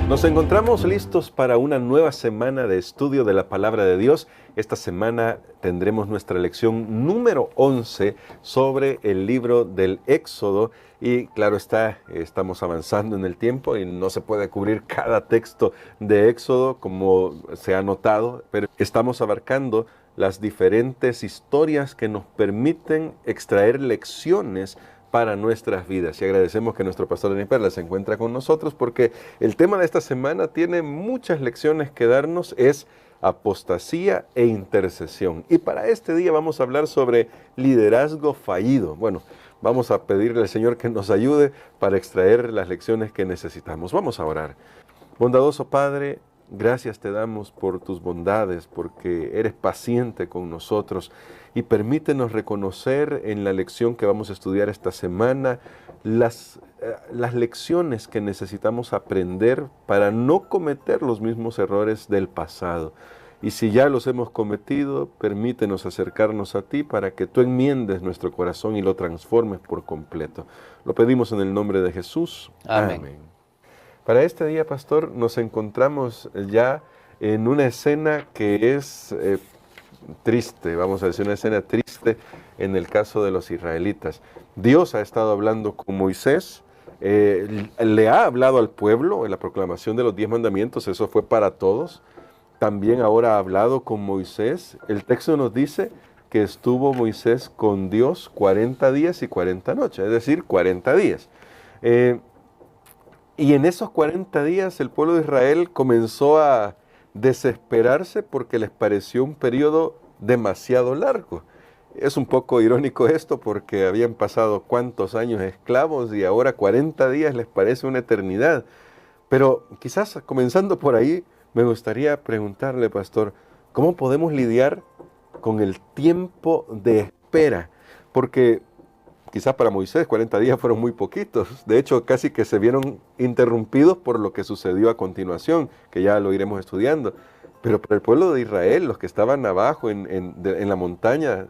Nos encontramos listos para una nueva semana de estudio de la Palabra de Dios. Esta semana tendremos nuestra lección número 11 sobre el libro del Éxodo. Y claro está, estamos avanzando en el tiempo y no se puede cubrir cada texto de Éxodo como se ha notado, pero estamos abarcando las diferentes historias que nos permiten extraer lecciones para nuestras vidas. Y agradecemos que nuestro pastor Denis Perla se encuentra con nosotros porque el tema de esta semana tiene muchas lecciones que darnos, es apostasía e intercesión. Y para este día vamos a hablar sobre liderazgo fallido. Bueno, vamos a pedirle al Señor que nos ayude para extraer las lecciones que necesitamos. Vamos a orar. Bondadoso Padre, gracias te damos por tus bondades, porque eres paciente con nosotros y permítenos reconocer en la lección que vamos a estudiar esta semana las lecciones que necesitamos aprender para no cometer los mismos errores del pasado. Y si ya los hemos cometido, permítenos acercarnos a ti para que tú enmiendes nuestro corazón y lo transformes por completo. Lo pedimos en el nombre de Jesús. Amén. Amén. Para este día, pastor, nos encontramos ya en una escena que es triste, vamos a decir, una escena triste en el caso de los israelitas. Dios ha estado hablando con Moisés, le ha hablado al pueblo en la proclamación de los 10 mandamientos, eso fue para todos. También ahora ha hablado con Moisés. El texto nos dice que estuvo Moisés con Dios 40 días y 40 noches, es decir, 40 días. Y en esos 40 días el pueblo de Israel comenzó a desesperarse porque les pareció un periodo demasiado largo. Es un poco irónico esto porque habían pasado cuántos años esclavos y ahora 40 días les parece una eternidad. Pero quizás comenzando por ahí, me gustaría preguntarle, pastor, ¿cómo podemos lidiar con el tiempo de espera? Porque quizás para Moisés 40 días fueron muy poquitos. De hecho, casi que se vieron interrumpidos por lo que sucedió a continuación, que ya lo iremos estudiando. Pero para el pueblo de Israel, los que estaban abajo en la montaña,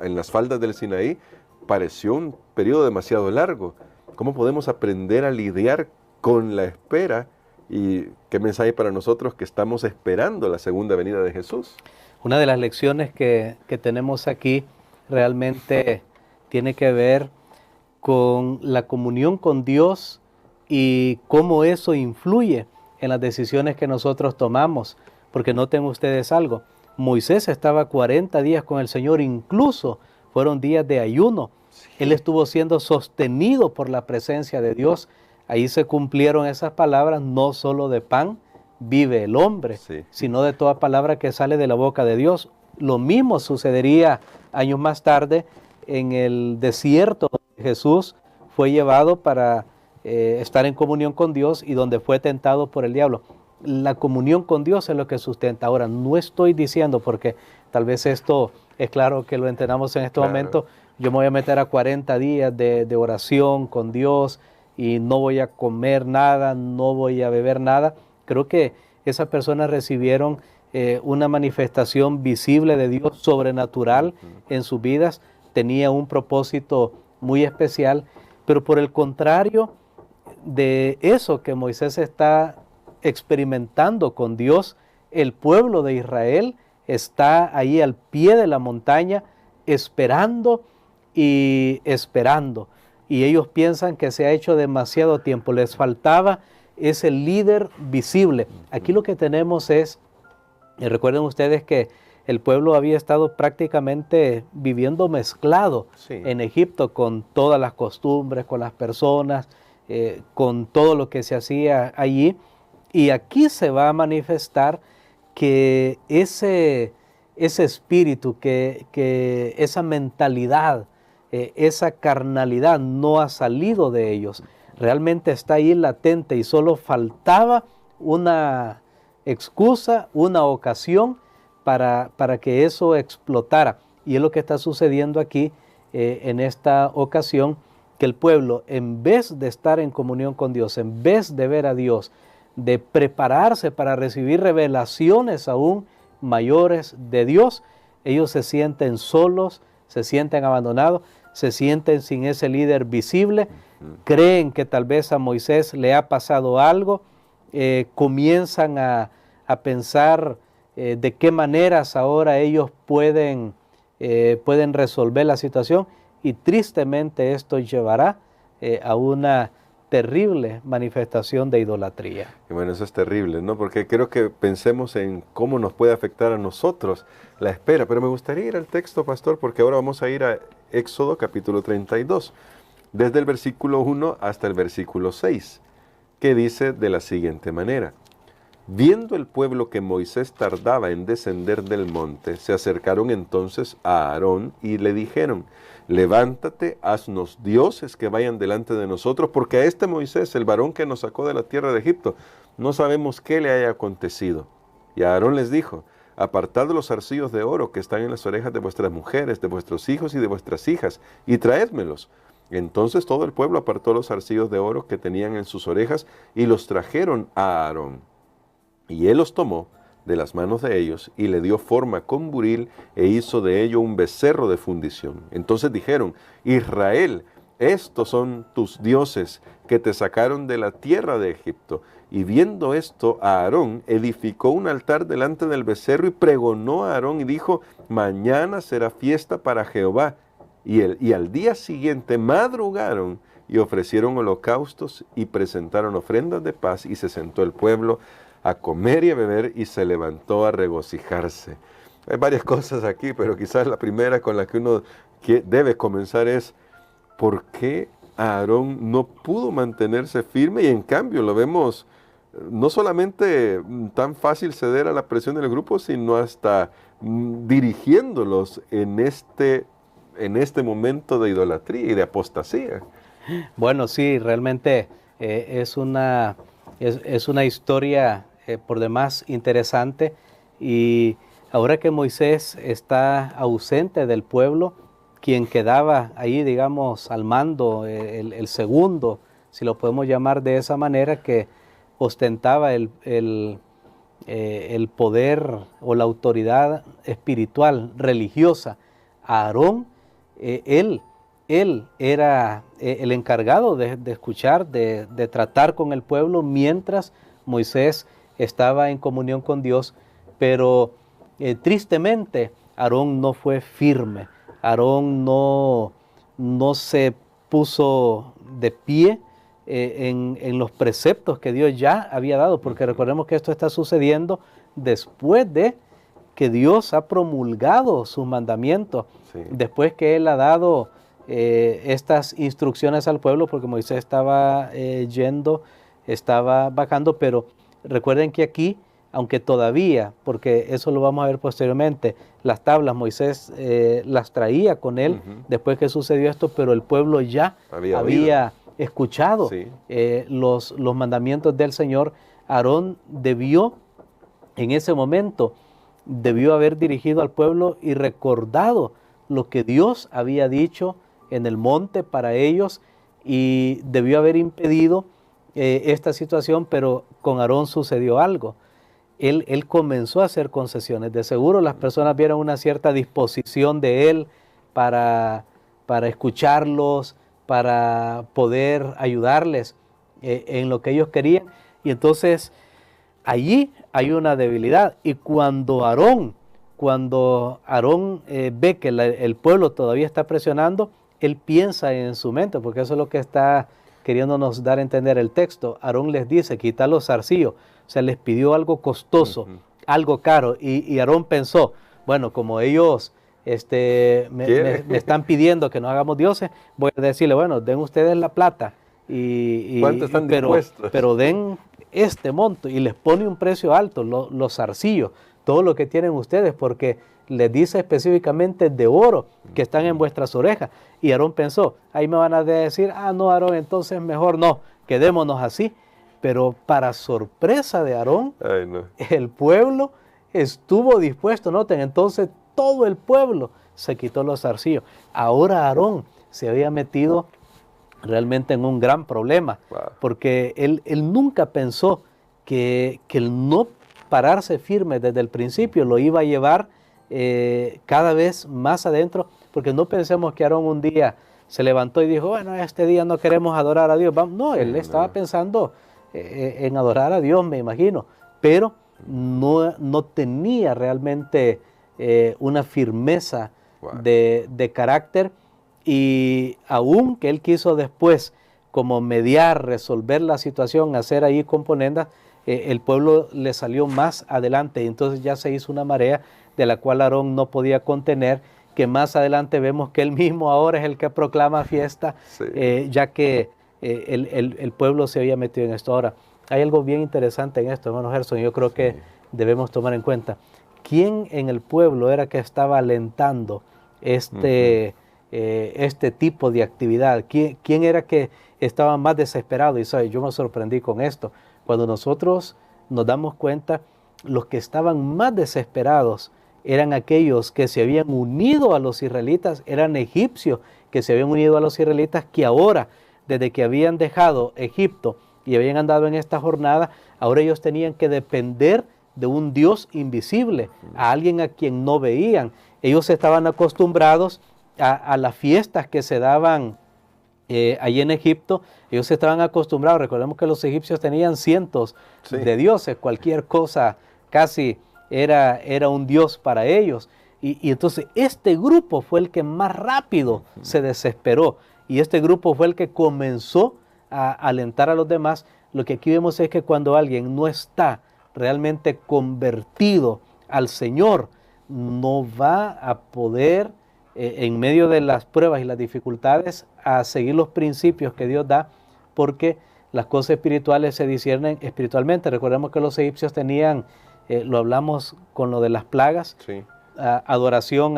en las faldas del Sinaí, pareció un periodo demasiado largo. ¿Cómo podemos aprender a lidiar con la espera? ¿Y qué mensaje para nosotros que estamos esperando la segunda venida de Jesús? Una de las lecciones que tenemos aquí realmente tiene que ver con la comunión con Dios y cómo eso influye en las decisiones que nosotros tomamos. Porque noten ustedes algo, Moisés estaba 40 días con el Señor, incluso fueron días de ayuno. Sí. Él estuvo siendo sostenido por la presencia de Dios. Ahí se cumplieron esas palabras, no solo de pan vive el hombre, sí, sino de toda palabra que sale de la boca de Dios. Lo mismo sucedería años más tarde en el desierto donde Jesús fue llevado para estar en comunión con Dios y donde fue tentado por el diablo. La comunión con Dios es lo que sustenta. Ahora, no estoy diciendo, porque tal vez esto es claro que lo entendamos en este momento, yo me voy a meter a 40 días de oración con Dios y no voy a comer nada, no voy a beber nada. Creo que esas personas recibieron una manifestación visible de Dios sobrenatural en sus vidas, tenía un propósito muy especial, pero por el contrario de eso que Moisés está experimentando con Dios, el pueblo de Israel está ahí al pie de la montaña esperando y esperando. Y ellos piensan que se ha hecho demasiado tiempo, les faltaba ese líder visible. Aquí lo que tenemos es, y recuerden ustedes que el pueblo había estado prácticamente viviendo mezclado en Egipto con todas las costumbres, con las personas, con todo lo que se hacía allí. Y aquí se va a manifestar que ese espíritu, que esa mentalidad, esa carnalidad no ha salido de ellos. Realmente está ahí latente y solo faltaba una excusa, una ocasión para que eso explotara. Y es lo que está sucediendo aquí en esta ocasión, que el pueblo, en vez de estar en comunión con Dios, en vez de ver a Dios, de prepararse para recibir revelaciones aún mayores de Dios, ellos se sienten solos, se sienten abandonados, se sienten sin ese líder visible, creen que tal vez a Moisés le ha pasado algo, comienzan a pensar de qué maneras ahora ellos pueden resolver la situación, y tristemente esto llevará a una terrible manifestación de idolatría. Y bueno, eso es terrible, ¿no? Porque creo que pensemos en cómo nos puede afectar a nosotros la espera. Pero me gustaría ir al texto, pastor, porque ahora vamos a ir a Éxodo capítulo 32, desde el versículo 1 hasta el versículo 6, que dice de la siguiente manera: Viendo el pueblo que Moisés tardaba en descender del monte, se acercaron entonces a Aarón y le dijeron: Levántate, haznos dioses que vayan delante de nosotros, porque a este Moisés, el varón que nos sacó de la tierra de Egipto, no sabemos qué le haya acontecido. Y Aarón les dijo: Apartad los zarcillos de oro que están en las orejas de vuestras mujeres, de vuestros hijos y de vuestras hijas, y traédmelos. Entonces todo el pueblo apartó los zarcillos de oro que tenían en sus orejas y los trajeron a Aarón. Y él los tomó de las manos de ellos y le dio forma con buril e hizo de ello un becerro de fundición. Entonces dijeron: Israel, estos son tus dioses que te sacaron de la tierra de Egipto. Y viendo esto, Aarón edificó un altar delante del becerro y pregonó a Aarón y dijo: Mañana será fiesta para Jehová. Y al día siguiente madrugaron y ofrecieron holocaustos y presentaron ofrendas de paz, y se sentó el pueblo a comer y a beber y se levantó a regocijarse. Hay varias cosas aquí, pero quizás la primera con la que uno debe comenzar es: ¿por qué Aarón no pudo mantenerse firme? Y en cambio lo vemos no solamente tan fácil ceder a la presión del grupo, sino hasta dirigiéndolos en este momento de idolatría y de apostasía. Bueno, sí, realmente es una historia por demás interesante, y ahora que Moisés está ausente del pueblo, quien quedaba ahí, digamos, al mando, el segundo, si lo podemos llamar de esa manera, que ostentaba el poder o la autoridad espiritual, religiosa, Aarón, él era el encargado de escuchar, de tratar con el pueblo mientras Moisés estaba en comunión con Dios, pero tristemente Aarón no fue firme. Aarón no se puso de pie en los preceptos que Dios ya había dado, porque recordemos que esto está sucediendo después de que Dios ha promulgado sus mandamientos, sí, después que Él ha dado estas instrucciones al pueblo, porque Moisés estaba estaba bajando, pero recuerden que aquí, aunque todavía, porque eso lo vamos a ver posteriormente, las tablas Moisés las traía con él después que sucedió esto, pero el pueblo ya había escuchado los mandamientos del Señor. Aarón debió, en ese momento, debió haber dirigido al pueblo y recordado lo que Dios había dicho en el monte para ellos, y debió haber impedido esta situación, pero con Aarón sucedió algo. Él comenzó a hacer concesiones. De seguro las personas vieron una cierta disposición de él para escucharlos, para poder ayudarles en lo que ellos querían. Y entonces allí hay una debilidad. Y cuando Aarón ve que el pueblo todavía está presionando, él piensa en su mente, porque eso es lo que está queriéndonos dar a entender el texto. Aarón les dice: quita los zarcillos. O sea, les pidió algo costoso, algo caro. Y Aarón pensó: bueno, como ellos me están pidiendo que no hagamos dioses, voy a decirle: bueno, den ustedes la plata. ¿Cuánto están dispuestos? Pero den este monto, y les pone un precio alto, los zarcillos, todo lo que tienen ustedes, porque les dice específicamente de oro que están en vuestras orejas. Y Aarón pensó: ahí me van a decir: ah, no, Aarón, entonces mejor no, quedémonos así. Pero para sorpresa de Aarón, el pueblo estuvo dispuesto. Noten, entonces todo el pueblo se quitó los zarcillos. Ahora Aarón se había metido realmente en un gran problema, porque él nunca pensó que el no pararse firme desde el principio lo iba a llevar cada vez más adentro, porque no pensemos que Aarón un día se levantó y dijo: bueno, este día no queremos adorar a Dios. No, él estaba pensando en adorar a Dios, me imagino, pero no tenía realmente una firmeza de carácter, y aún que él quiso después como mediar, resolver la situación, hacer ahí componendas, el pueblo le salió más adelante, y entonces ya se hizo una marea de la cual Aarón no podía contener, que más adelante vemos que él mismo ahora es el que proclama fiesta, sí. Ya que el pueblo se había metido en esto. Ahora, hay algo bien interesante en esto, hermano Gerson, yo creo que debemos tomar en cuenta. ¿Quién en el pueblo era que estaba alentando este tipo de actividad? ¿Quién era que estaba más desesperado? Y ¿sabes? Yo me sorprendí con esto. Cuando nosotros nos damos cuenta, los que estaban más desesperados eran aquellos que se habían unido a los israelitas, eran egipcios que se habían unido a los israelitas, que ahora, desde que habían dejado Egipto y habían andado en esta jornada, ahora ellos tenían que depender de un Dios invisible, a alguien a quien no veían. Ellos estaban acostumbrados a las fiestas que se daban allí en Egipto. Ellos estaban acostumbrados, recordemos que los egipcios tenían cientos de dioses, cualquier cosa casi era un dios para ellos. Y entonces este grupo fue el que más rápido se desesperó, y este grupo fue el que comenzó a alentar a los demás. Lo que aquí vemos es que cuando alguien no está realmente convertido al Señor, no va a poder, en medio de las pruebas y las dificultades, a seguir los principios que Dios da, porque las cosas espirituales se disciernen espiritualmente. Recordemos que los egipcios tenían, lo hablamos con lo de las plagas, adoración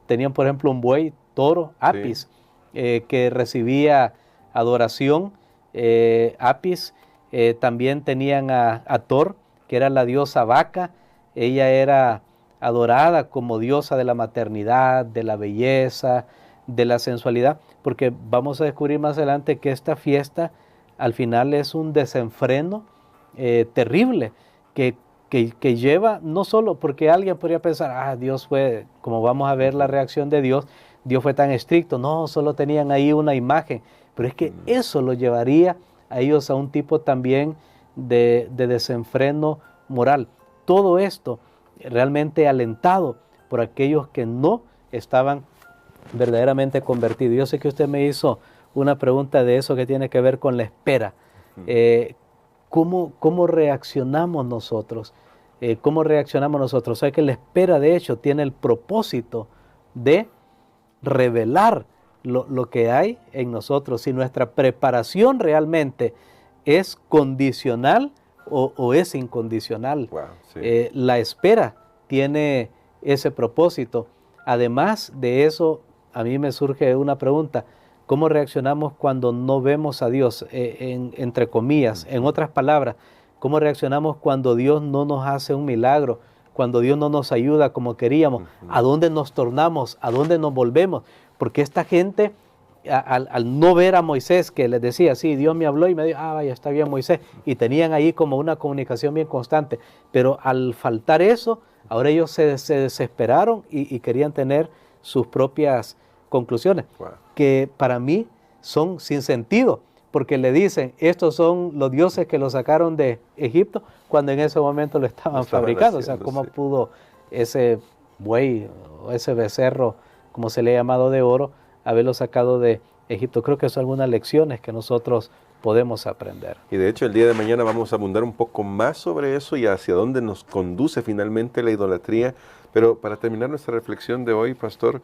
tenían por ejemplo un buey, toro, Apis, que recibía adoración, Apis. También tenían a Thor, que era la diosa vaca. Ella era adorada como diosa de la maternidad, de la belleza, de la sensualidad, porque vamos a descubrir más adelante que esta fiesta al final es un desenfreno terrible, que lleva, no solo porque alguien podría pensar, Dios fue, como vamos a ver la reacción de Dios fue tan estricto, no, solo tenían ahí una imagen, pero es que eso lo llevaría a ellos a un tipo también de desenfreno moral. Todo esto realmente alentado por aquellos que no estaban verdaderamente convertidos. Yo sé que usted me hizo una pregunta de eso que tiene que ver con la espera. ¿Cómo reaccionamos nosotros? ¿Cómo reaccionamos nosotros? O sea que la espera de hecho tiene el propósito de revelar lo que hay en nosotros, si nuestra preparación realmente es condicional o es incondicional. Wow, sí. La espera tiene ese propósito. Además de eso, a mí me surge una pregunta: ¿cómo reaccionamos cuando no vemos a Dios? Entre comillas, en otras palabras, ¿cómo reaccionamos cuando Dios no nos hace un milagro? Cuando Dios no nos ayuda como queríamos. ¿A dónde nos tornamos? ¿A dónde nos volvemos? Porque esta gente, al no ver a Moisés, que les decía, sí, Dios me habló y me dijo, vaya, está bien Moisés, y tenían ahí como una comunicación bien constante, pero al faltar eso, ahora ellos se desesperaron y querían tener sus propias conclusiones, que para mí son sin sentido, porque le dicen, estos son los dioses que los sacaron de Egipto, cuando en ese momento lo estaban fabricando. Haciendo, o sea, ¿cómo pudo ese buey o ese becerro, como se le ha llamado, de oro, haberlo sacado de Egipto? Creo que son algunas lecciones que nosotros podemos aprender. Y de hecho el día de mañana vamos a abundar un poco más sobre eso y hacia dónde nos conduce finalmente la idolatría. Pero para terminar nuestra reflexión de hoy, pastor,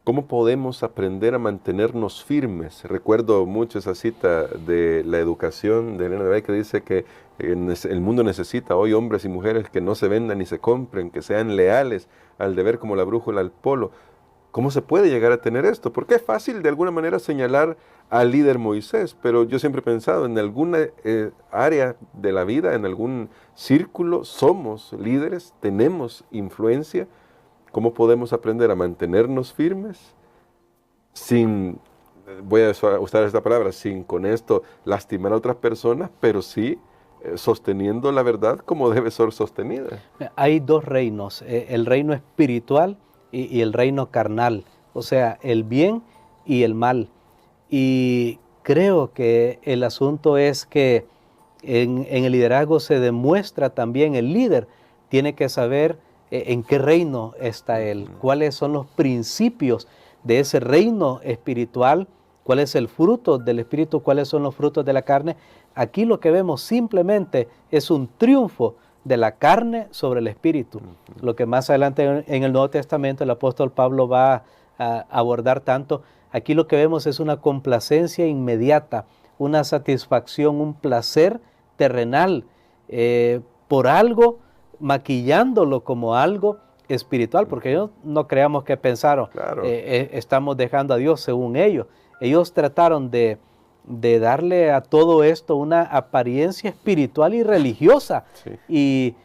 ¿cómo podemos aprender a mantenernos firmes? Recuerdo mucho esa cita de la educación de Elena de White, que dice que el mundo necesita hoy hombres y mujeres que no se vendan ni se compren, que sean leales al deber como la brújula al polo. ¿Cómo se puede llegar a tener esto? Porque es fácil de alguna manera señalar al líder Moisés, pero yo siempre he pensado en alguna área de la vida, en algún círculo, somos líderes, tenemos influencia. ¿Cómo podemos aprender a mantenernos firmes sin, voy a usar esta palabra, sin con esto lastimar a otras personas, pero sí sosteniendo la verdad como debe ser sostenida? Hay dos reinos, el reino espiritual y el reino carnal, o sea, el bien y el mal. Y creo que el asunto es que En el liderazgo se demuestra también el líder tiene que saber en qué reino está él, cuáles son los principios de ese reino espiritual, cuál es el fruto del espíritu, cuáles son los frutos de la carne. Aquí lo que vemos simplemente es un triunfo de la carne sobre el espíritu. Lo que más adelante en el Nuevo Testamento el apóstol Pablo va a abordar tanto. Aquí lo que vemos es una complacencia inmediata, una satisfacción, un placer terrenal por algo, maquillándolo como algo espiritual, porque no creamos que pensaron, Claro. Estamos dejando a Dios según ellos. Ellos trataron de darle a todo esto una apariencia espiritual y religiosa, Sí.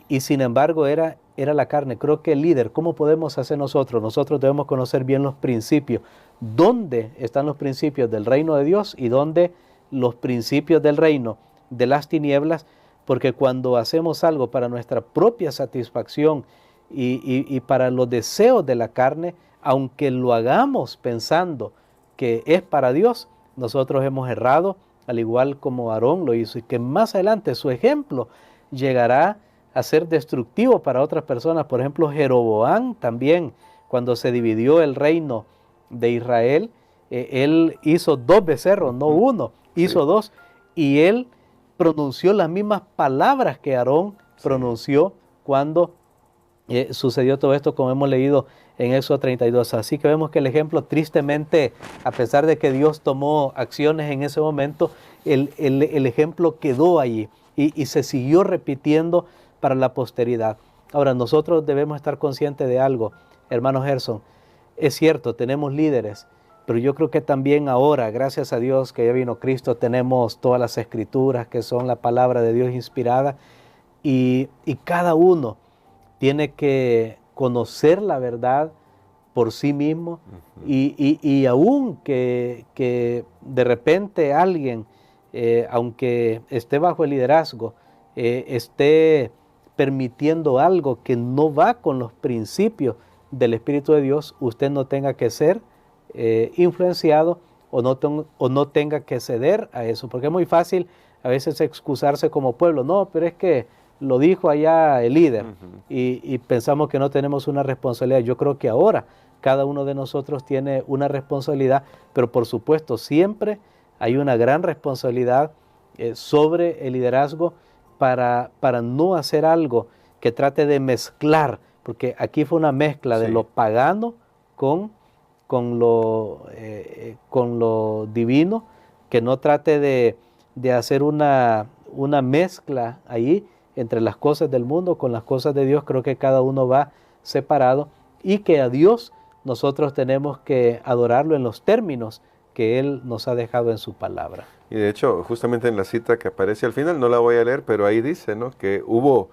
y sin embargo era la carne. Creo que el líder, ¿cómo podemos hacer nosotros? Nosotros debemos conocer bien los principios. ¿Dónde están los principios del reino de Dios y dónde los principios del reino de las tinieblas? Porque cuando hacemos algo para nuestra propia satisfacción y para los deseos de la carne, aunque lo hagamos pensando que es para Dios, nosotros hemos errado, al igual como Aarón lo hizo, y que más adelante su ejemplo llegará a ser destructivo para otras personas. Por ejemplo, Jeroboam también, cuando se dividió el reino de Israel, él hizo 2 becerros, no uno, hizo 2, y él pronunció las mismas palabras que Aarón pronunció cuando sucedió todo esto, como hemos leído en Éxodo 32. Así que vemos que el ejemplo, tristemente, a pesar de que Dios tomó acciones en ese momento, el ejemplo quedó allí y se siguió repitiendo para la posteridad. Ahora, nosotros debemos estar conscientes de algo, hermano Gerson. Es cierto, tenemos líderes, pero yo creo que también ahora, gracias a Dios que ya vino Cristo, tenemos todas las escrituras que son la palabra de Dios inspirada, y cada uno tiene que conocer la verdad por sí mismo, y aun que de repente alguien, aunque esté bajo el liderazgo, esté permitiendo algo que no va con los principios del Espíritu de Dios, usted no tenga que ser influenciado o no tenga que ceder a eso, porque es muy fácil a veces excusarse como pueblo. No, pero es que lo dijo allá el líder, y pensamos que no tenemos una responsabilidad. Yo creo que ahora cada uno de nosotros tiene una responsabilidad, pero por supuesto siempre hay una gran responsabilidad sobre el liderazgo para no hacer algo que trate de mezclar, porque aquí fue una mezcla de lo pagano con lo divino, que no trate de hacer una mezcla ahí entre las cosas del mundo con las cosas de Dios. Creo que cada uno va separado, y que a Dios nosotros tenemos que adorarlo en los términos que Él nos ha dejado en su palabra. Y de hecho, justamente en la cita que aparece al final, no la voy a leer, pero ahí dice, ¿no?, que hubo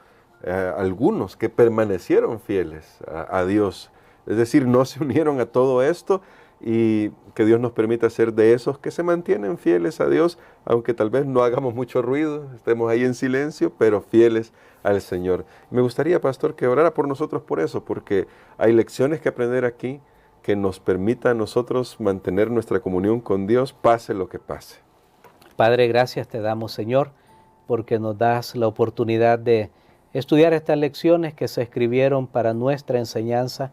algunos que permanecieron fieles a Dios. Es decir, no se unieron a todo esto, y que Dios nos permita ser de esos que se mantienen fieles a Dios, aunque tal vez no hagamos mucho ruido, estemos ahí en silencio, pero fieles al Señor. Me gustaría, pastor, que orara por nosotros por eso, porque hay lecciones que aprender aquí que nos permita a nosotros mantener nuestra comunión con Dios, pase lo que pase. Padre, gracias te damos, Señor, porque nos das la oportunidad de estudiar estas lecciones que se escribieron para nuestra enseñanza.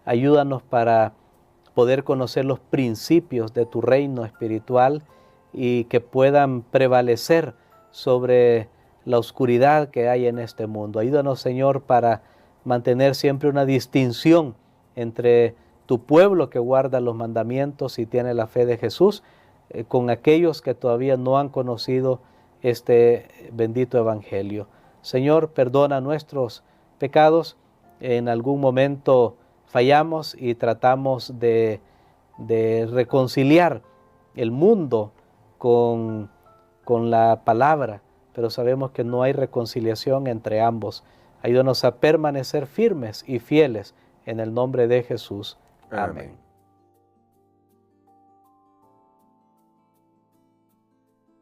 Ayúdanos para poder conocer los principios de tu reino espiritual y que puedan prevalecer sobre la oscuridad que hay en este mundo. Ayúdanos, Señor, para mantener siempre una distinción entre tu pueblo que guarda los mandamientos y tiene la fe de Jesús, con aquellos que todavía no han conocido este bendito evangelio. Señor, perdona nuestros pecados. En algún momento fallamos y tratamos de reconciliar el mundo con la palabra, pero sabemos que no hay reconciliación entre ambos. Ayúdanos a permanecer firmes y fieles en el nombre de Jesús. Amén.